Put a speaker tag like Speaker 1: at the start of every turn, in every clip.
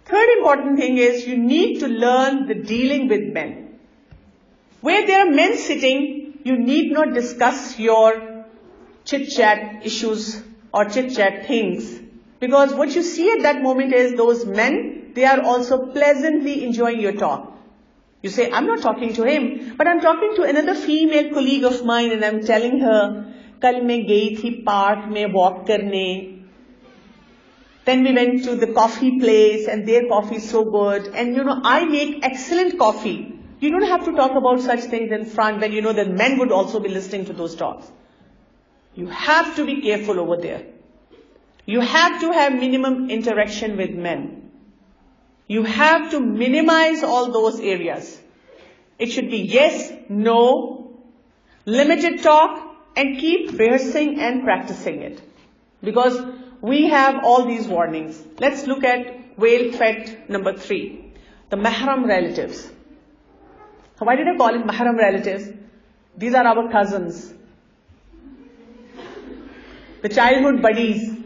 Speaker 1: Third important thing is you need to learn the dealing with men. Where there are men sitting, you need not discuss your chit-chat issues or chit-chat things. Because what you see at that moment is those men, they are also pleasantly enjoying your talk. You say, I'm not talking to him, but I'm talking to another female colleague of mine and I'm telling her, Kal main gayi thi park mein walk karne. Then we went to the coffee place and their coffee is so good. And I make excellent coffee. You don't have to talk about such things in front when you know that men would also be listening to those talks. You have to be careful over there. You have to have minimum interaction with men. You have to minimize all those areas. It should be yes, no, limited talk, and keep rehearsing and practicing it. Because we have all these warnings. Let's look at whale fact number 3. The mahram relatives. Why did I call it mahram relatives? These are our cousins. The childhood buddies.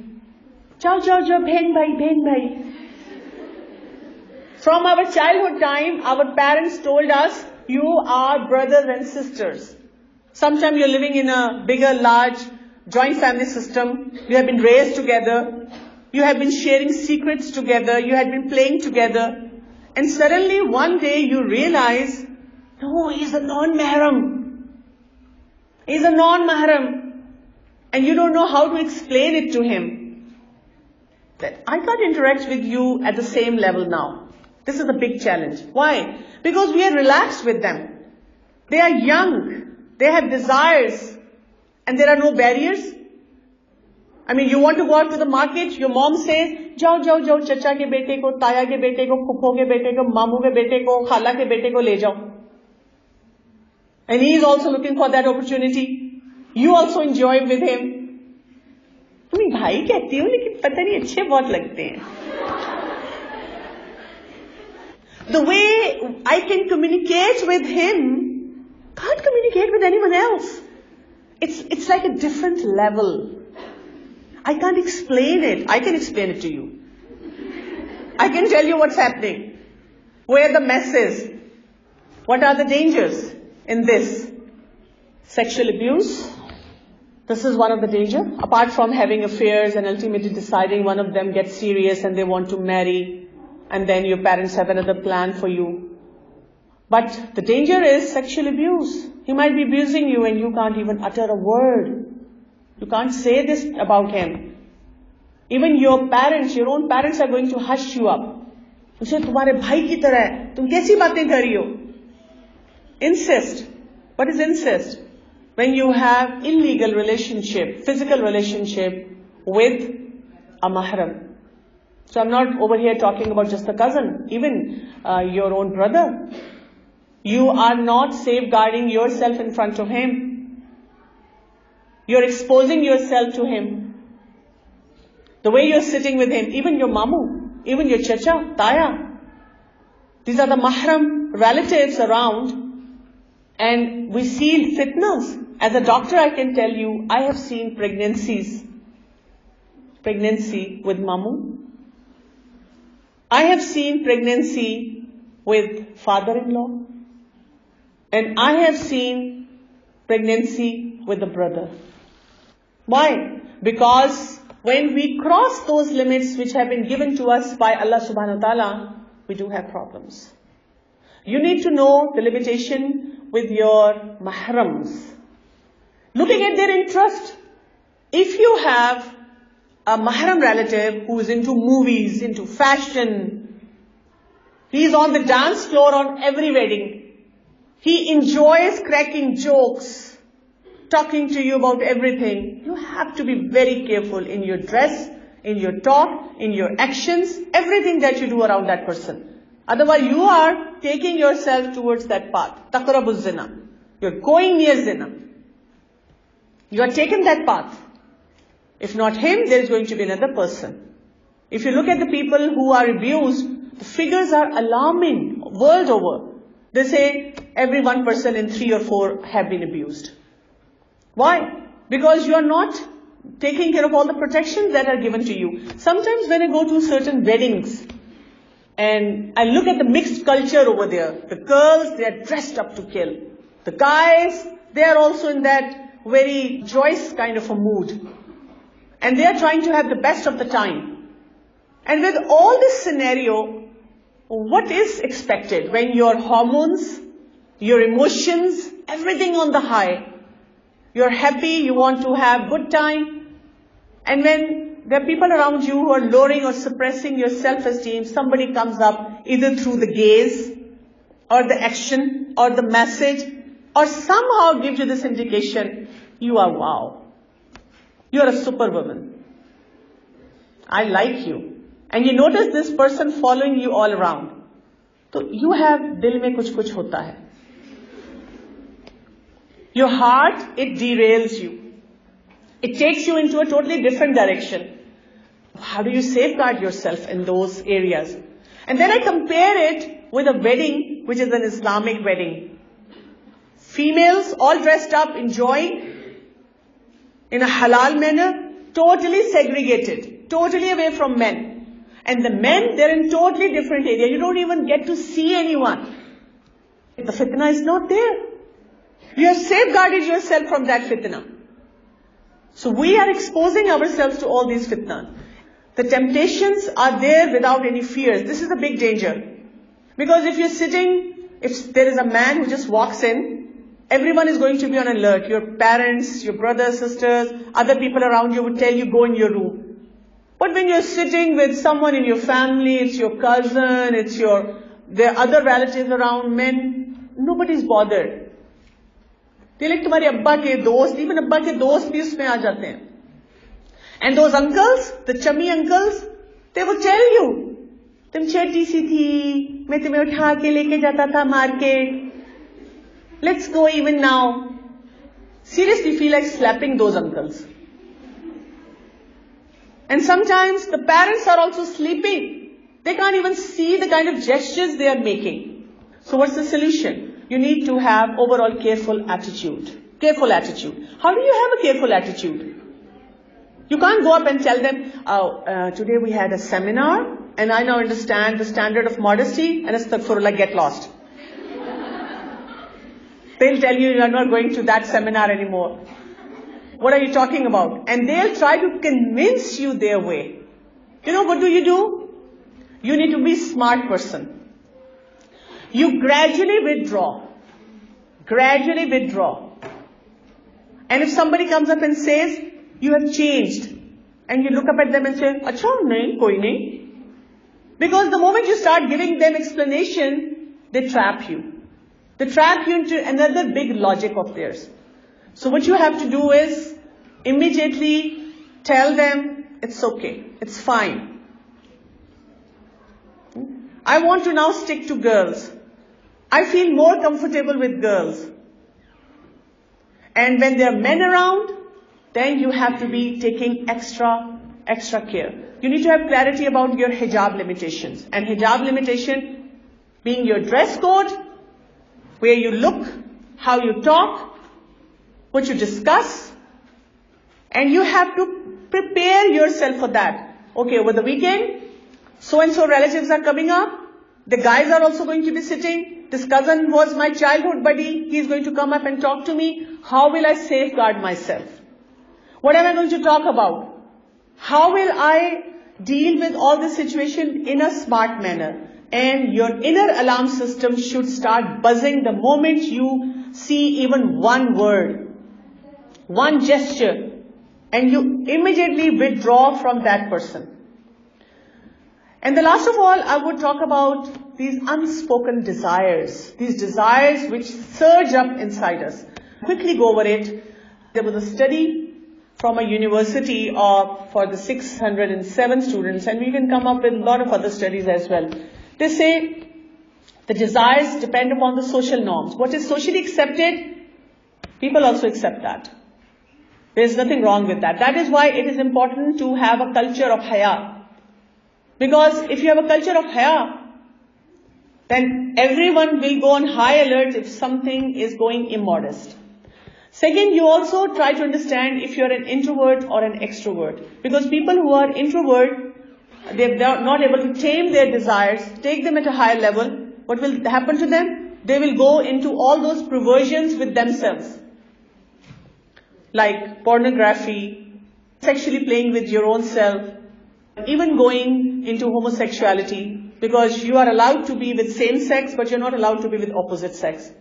Speaker 1: Chao, chao, chao, bhen bhai. From our childhood time, our parents told us, you are brothers and sisters. Sometimes you're living in a bigger, large, joint family system. You have been raised together. You have been sharing secrets together. You have been playing together. And suddenly one day you realize, no, he's a non-mahram. He's a non-mahram. And you don't know how to explain it to him. That I can't interact with you at the same level now. This is a big challenge. Why? Because we are relaxed with them. They are young. They have desires. And there are no barriers. I mean, you want to go out to the market, your mom says, jao, chacha ke bete ko, taya ke bete ko, phupho ke bete ko, mamu ke bete ko, khala ke bete ko le jao. And he is also looking for that opportunity. You also enjoy with him. मैं भाई कहती हूँ लेकिन पता नहीं अच्छे बहुत लगते हैं. The way I can communicate with him, can't communicate with anyone else. It's like a different level. I can't explain it. I can explain it to you. I can tell you what's happening. Where the mess is. What are the dangers in this? Sexual abuse. This is one of the danger. Apart from having affairs and ultimately deciding one of them gets serious and they want to marry. And then your parents have another plan for you. But the danger is sexual abuse. He might be abusing you and you can't even utter a word. You can't say this about him. Even your parents, your own parents are going to hush you up. You say, तुम्हारे भाई की तरह है, तुम कैसी बातें कर रही हो? Incest. What is incest? When you have illegal relationship, physical relationship with a mahram. So I'm not over here talking about just the cousin, even your own brother. You are not safeguarding yourself in front of him. You're exposing yourself to him. The way you're sitting with him, even your mamu, even your chacha, taya. These are the mahram relatives around. And we see fitnas. As a doctor, I can tell you, I have seen pregnancy with mamu. I have seen pregnancy with father-in-law. And I have seen pregnancy with the brother. Why? Because when we cross those limits which have been given to us by Allah subhanahu wa ta'ala, we do have problems. You need to know the limitation with your mahrams. Looking at their interest. If you have a mahram relative who is into movies, into fashion, he is on the dance floor on every wedding. He enjoys cracking jokes, talking to you about everything. You have to be very careful in your dress, in your talk, in your actions, everything that you do around that person. Otherwise, you are taking yourself towards that path. Taqrabu zina. You're going near zina. You are taking that path. If not him, there is going to be another person. If you look at the people who are abused, the figures are alarming world over. They say every one person in 3 or 4 have been abused. Why? Because you are not taking care of all the protections that are given to you. Sometimes when I go to certain weddings, And I look at the mixed culture over there. The girls, they are dressed up to kill. The guys, they are also in that very joyous kind of a mood. And they are trying to have the best of the time. And with all this scenario, what is expected when your hormones, your emotions, everything on the high, you're happy, you want to have good time, and when there are people around you who are lowering or suppressing your self-esteem, somebody comes up either through the gaze or the action or the message or somehow gives you this indication, you are wow. You are a superwoman. I like you. And you notice this person following you all around. So you have dil mein kuch hota hai. Your heart, it derails you. It takes you into a totally different direction. How do you safeguard yourself in those areas? And then I compare it with a wedding, which is an Islamic wedding. Females all dressed up, enjoying in a halal manner, totally segregated, totally away from men. And the men, they're in totally different area. You don't even get to see anyone. The fitna is not there. You have safeguarded yourself from that fitna. So we are exposing ourselves to all these fitnas. The temptations are there without any fears. This is a big danger. Because if you're sitting, if there is a man who just walks in, everyone is going to be on alert. Your parents, your brothers, sisters, other people around you would tell you, go in your room. But when you're sitting with someone in your family, it's your cousin, there are other relatives around, men, nobody's bothered. They're like तुम्हारे अब्बा के दोस्त, even अब्बा के दोस्त भी उसमें आ जाते हैं. And those uncles, the chummy uncles, they will tell you, तुम छोटी सी थी, मैं तुम्हें उठा के लेके जाता था market. Let's go even now. Seriously feel like slapping those uncles. And sometimes the parents are also sleeping. They can't even see the kind of gestures they are making. So what's the solution? You need to have overall careful attitude. Careful attitude. How do you have a careful attitude? You can't go up and tell them, today we had a seminar and I now understand the standard of modesty and astaghfirullah, get lost. They'll tell you are not going to that seminar anymore. What are you talking about? And they'll try to convince you their way. You know what do? You need to be a smart person. You gradually withdraw. Gradually withdraw. And if somebody comes up and says, you have changed, and you look up at them and say, Acha, nahi, koi nahi. Because the moment you start giving them explanation, they trap you. They trap you into another big logic of theirs. So what you have to do is, immediately tell them, it's okay, it's fine. I want to now stick to girls. I feel more comfortable with girls. And when there are men around, then you have to be taking extra care. You need to have clarity about your hijab limitations. And hijab limitation being your dress code, where you look, how you talk, what you discuss. And you have to prepare yourself for that. Okay, over the weekend, so-and-so relatives are coming up. The guys are also going to be sitting. This cousin was my childhood buddy. He's going to come up and talk to me. How will I safeguard myself? What am I going to talk about? How will I deal with all this situation in a smart manner? And your inner alarm system should start buzzing the moment you see even one word, one gesture, and you immediately withdraw from that person. And the last of all, I would talk about these unspoken desires, these desires which surge up inside us. Quickly go over it. There was a study from a university for the 607 students, and we can come up with a lot of other studies as well. They say the desires depend upon the social norms. What is socially accepted, people also accept that. There is nothing wrong with that. That is why it is important to have a culture of haya. Because if you have a culture of haya, then everyone will go on high alert if something is going immodest. Second, you also try to understand if you're an introvert or an extrovert. Because people who are introvert, they're not able to tame their desires, take them at a higher level, what will happen to them? They will go into all those perversions with themselves. Like pornography, sexually playing with your own self, even going into homosexuality, because you are allowed to be with same sex, but you're not allowed to be with opposite sex.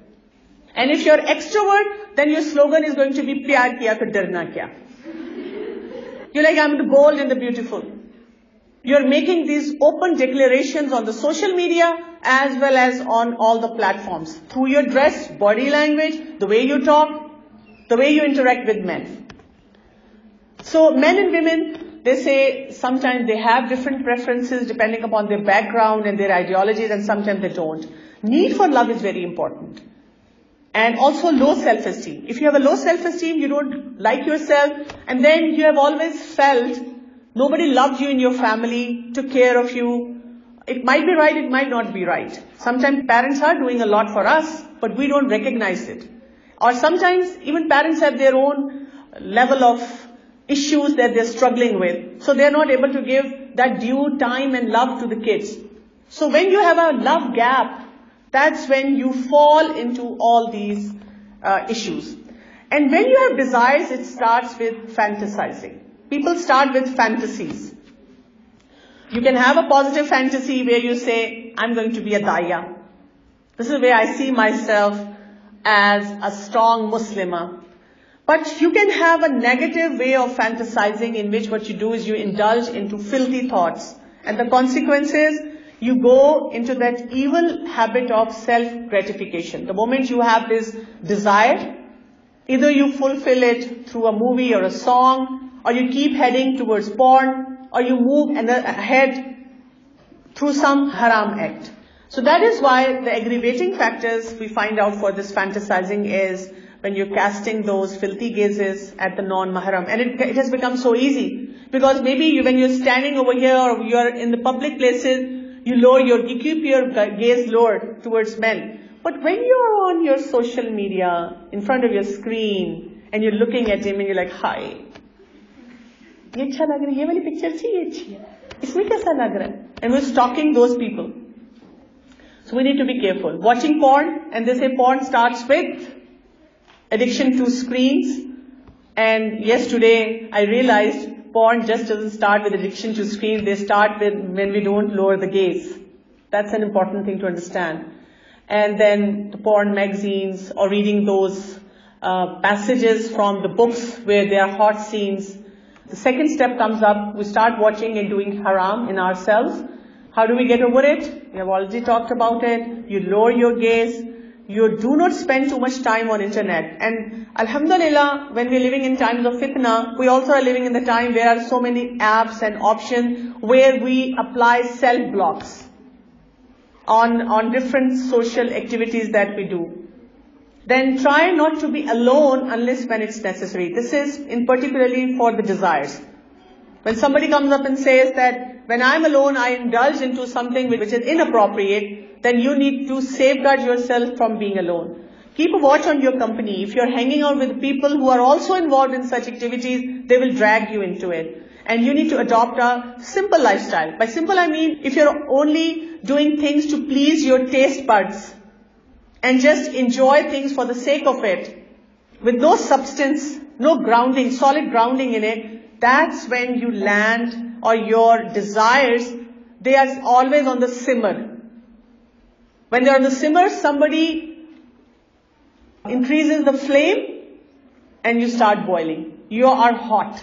Speaker 1: And if you're extrovert, then your slogan is going to be "Pyar kiya to darna kya." You're like, I'm the bold and the beautiful. You're making these open declarations on the social media as well as on all the platforms. Through your dress, body language, the way you talk, the way you interact with men. So men and women, they say sometimes they have different preferences depending upon their background and their ideologies, and sometimes they don't. Need for love is very important. And also low self-esteem. If you have a low self-esteem, you don't like yourself, and then you have always felt nobody loved you in your family, took care of you. It might be right, it might not be right. Sometimes parents are doing a lot for us, but we don't recognize it. Or sometimes even parents have their own level of issues that they're struggling with. So they're not able to give that due time and love to the kids. So when you have a love gap, that's when you fall into all these issues. And when you have desires, it starts with fantasizing. People start with fantasies. You can have a positive fantasy where you say, I'm going to be a daya. This is where I see myself as a strong Muslimah. But you can have a negative way of fantasizing in which what you do is you indulge into filthy thoughts. And the consequence is you go into that evil habit of self-gratification. The moment you have this desire, either you fulfill it through a movie or a song, or you keep heading towards porn, or you move ahead through some haram act. So that is why the aggravating factors we find out for this fantasizing is when you're casting those filthy gazes at the non-mahram. And it has become so easy. Because maybe when you're standing over here or you're in the public places, you keep your gaze lower towards men. But when you're on your social media, in front of your screen, and you're looking at him and you're like, hi, ये अच्छा लग रहा है, ये वाली picture थी, ये अच्छी है, इसमें कैसा लग रहा है? And we're stalking those people. So we need to be careful. Watching porn, and they say porn starts with addiction to screens. And yes, today I realized porn just doesn't start with addiction to screens. They start with when we don't lower the gaze. That's an important thing to understand. And then the porn magazines or reading those passages from the books where there are hot scenes. The second step comes up. We start watching and doing haram in ourselves. How do we get over it? We have already talked about it. You lower your gaze. You do not spend too much time on internet. And alhamdulillah, when we're living in times of fitna, we also are living in the time where there are so many apps and options where we apply self-blocks on different social activities that we do. Then try not to be alone unless when it's necessary. This is in particularly for the desires. When somebody comes up and says that when I'm alone, I indulge into something which is inappropriate, then you need to safeguard yourself from being alone. Keep a watch on your company. If you're hanging out with people who are also involved in such activities, they will drag you into it. And you need to adopt a simple lifestyle. By simple, I mean if you're only doing things to please your taste buds and just enjoy things for the sake of it, with no substance, no grounding, solid grounding in it, that's when you land, or your desires, they are always on the simmer. When they're on the simmer, somebody increases the flame and you start boiling. You are hot.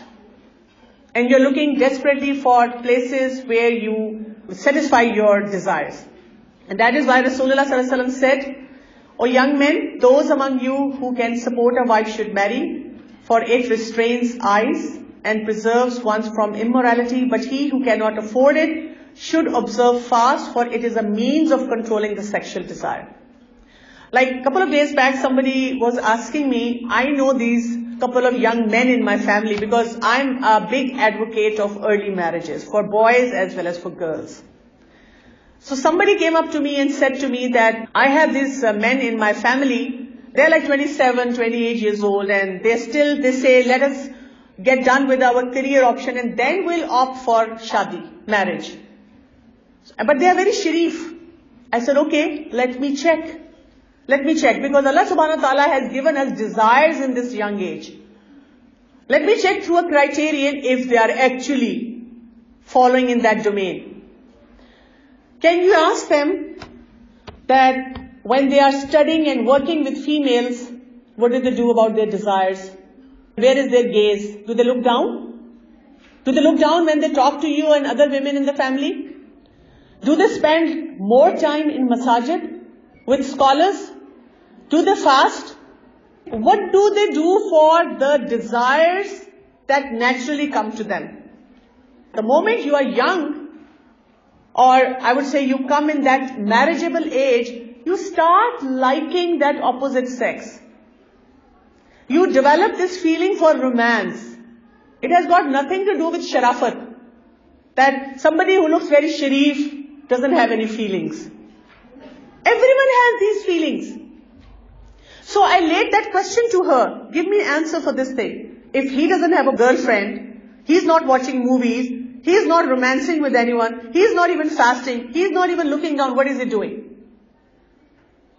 Speaker 1: And you're looking desperately for places where you satisfy your desires. And that is why Rasulullah ﷺ said, O young men, those among you who can support a wife should marry, for it restrains eyes and preserves one from immorality, but he who cannot afford it should observe fast, for it is a means of controlling the sexual desire. Like a couple of days back, somebody was asking me, I know these couple of young men in my family because I'm a big advocate of early marriages for boys as well as for girls. So somebody came up to me and said to me that I have these men in my family, they're like 27, 28 years old, and they say, let us get done with our career option and then we'll opt for shadi, marriage. But they are very sharif. I said, okay, let me check. Let me check, because Allah subhanahu wa ta'ala has given us desires in this young age. Let me check through a criterion if they are actually following in that domain. Can you ask them that when they are studying and working with females, what do they do about their desires? Where is their gaze? Do they look down? Do they look down when they talk to you and other women in the family? Do they spend more time in masajid with scholars? Do they fast? What do they do for the desires that naturally come to them? The moment you are young, or I would say you come in that marriageable age, you start liking that opposite sex. You develop this feeling for romance. It has got nothing to do with sharafat. That somebody who looks very sharif doesn't have any feelings. Everyone has these feelings. So I laid that question to her. Give me an answer for this thing. If he doesn't have a girlfriend, he's not watching movies, he's not romancing with anyone, he's not even fasting, he's not even looking down, what is he doing?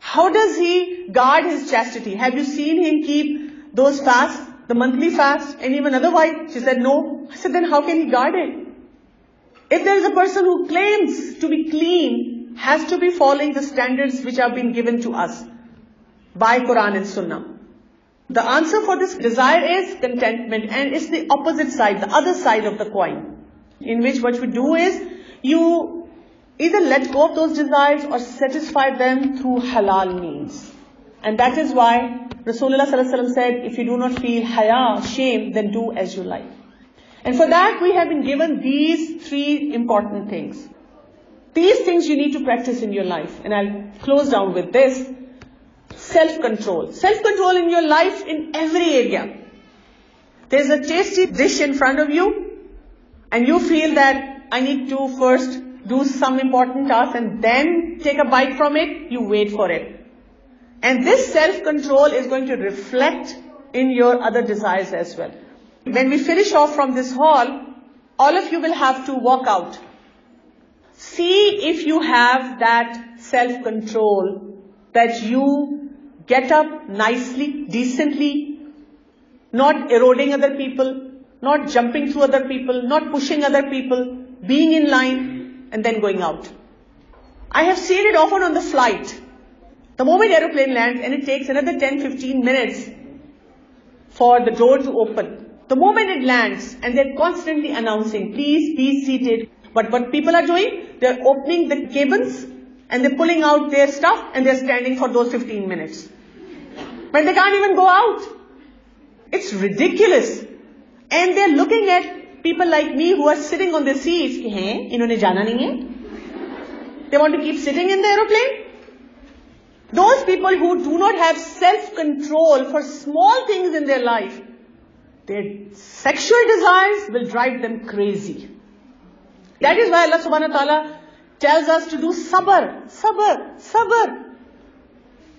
Speaker 1: How does he guard his chastity? Have you seen him keep those fasts, the monthly fast, and even otherwise? She said, no. I said, then how can he guard it? If there is a person who claims to be clean, has to be following the standards which are being given to us by Quran and Sunnah. The answer for this desire is contentment, and it's the opposite side, the other side of the coin, in which what you do is, you either let go of those desires or satisfy them through halal means. And that is why Rasulullah ﷺ said, if you do not feel haya, shame, then do as you like. And for that we have been given these three important things. These things you need to practice in your life. And I'll close down with this. Self-control. Self-control in your life in every area. There's a tasty dish in front of you and you feel that I need to first do some important task and then take a bite from it, you wait for it. And this self-control is going to reflect in your other desires as well. When we finish off from this hall, all of you will have to walk out. See if you have that self-control, that you get up nicely, decently, not eroding other people, not jumping through other people, not pushing other people, being in line and then going out. I have seen it often on the flight. The moment aeroplane lands and it takes another 10-15 minutes for the door to open. The moment it lands and they're constantly announcing, please be seated. But what people are doing, they're opening the cabins and they're pulling out their stuff and they're standing for those 15 minutes. But they can't even go out. It's ridiculous. And they're looking at people like me who are sitting on their seats. Inhone jana nahi hai. They want to keep sitting in the aeroplane. Those people who do not have self-control for small things in their life, their sexual desires will drive them crazy. That is why Allah subhanahu wa ta'ala tells us to do sabr, sabr, sabr.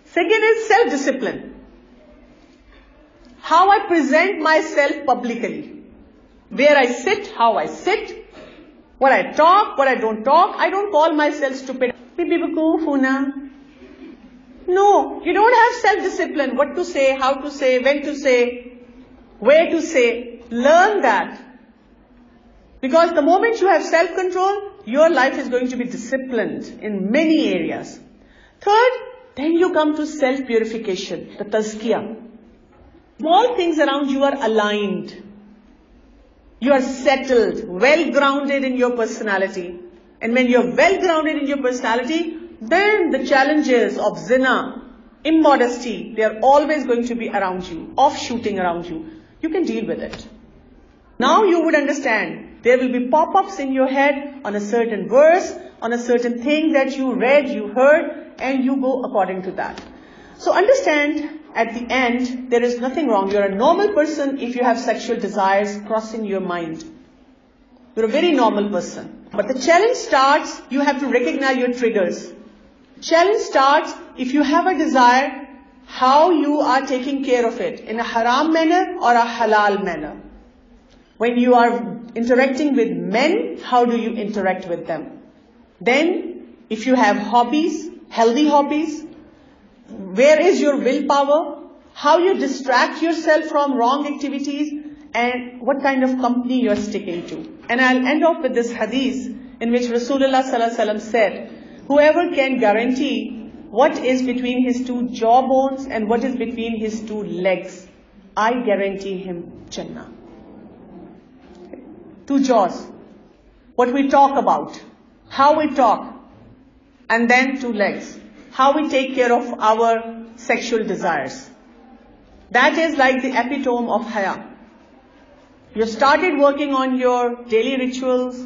Speaker 1: Second is self-discipline. How I present myself publicly. Where I sit, how I sit, what I talk, what I don't talk. I don't call myself stupid. No, you don't have self-discipline. What to say, how to say, when to say, where to say. Learn that. Because the moment you have self-control, your life is going to be disciplined in many areas. Third, then you come to self-purification, the tazkiyah. Small things around you are aligned. You are settled, well-grounded in your personality. And when you're well-grounded in your personality, then the challenges of zina, immodesty, they are always going to be around you, off-shooting around you. You can deal with it. Now you would understand. There will be pop-ups in your head on a certain verse, on a certain thing that you read, you heard, and you go according to that. So understand, at the end, there is nothing wrong. You're a normal person if you have sexual desires crossing your mind. You're a very normal person. But the challenge starts, you have to recognize your triggers. Challenge starts, if you have a desire, how you are taking care of it, in a haram manner or a halal manner. When you are interacting with men, how do you interact with them? Then, if you have hobbies, healthy hobbies, where is your willpower? How you distract yourself from wrong activities, and what kind of company you're sticking to. And I'll end off with this hadith in which Rasulullah ﷺ said, whoever can guarantee what is between his two jawbones and what is between his two legs, I guarantee him Jannah. Two jaws. What we talk about, how we talk, and then two legs. How we take care of our sexual desires. That is like the epitome of Haya. You started working on your daily rituals,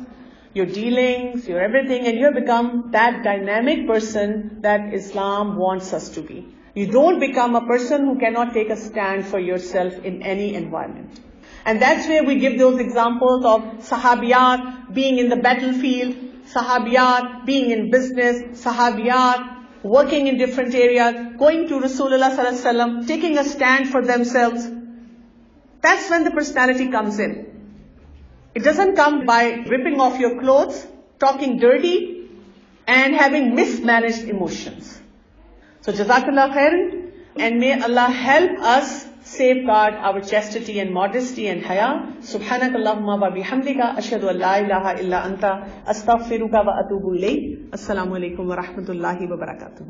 Speaker 1: your dealings, your everything, and you have become that dynamic person that Islam wants us to be. You don't become a person who cannot take a stand for yourself in any environment. And that's where we give those examples of sahabiyat being in the battlefield, sahabiyat being in business, sahabiyat working in different areas, going to Rasulullah sallallahu alaihi wasallam, taking a stand for themselves. That's when the personality comes in. It doesn't come by ripping off your clothes, talking dirty, and having mismanaged emotions. So Jazakallah khairan, and may Allah help us safeguard our chastity and modesty and haya. Subhanakallahumma wa bihamdika ashhadu an la ilaha illa anta astaghfiruka wa atubu ilayk. Assalamu alaikum wa rahmatullahi wa barakatuh.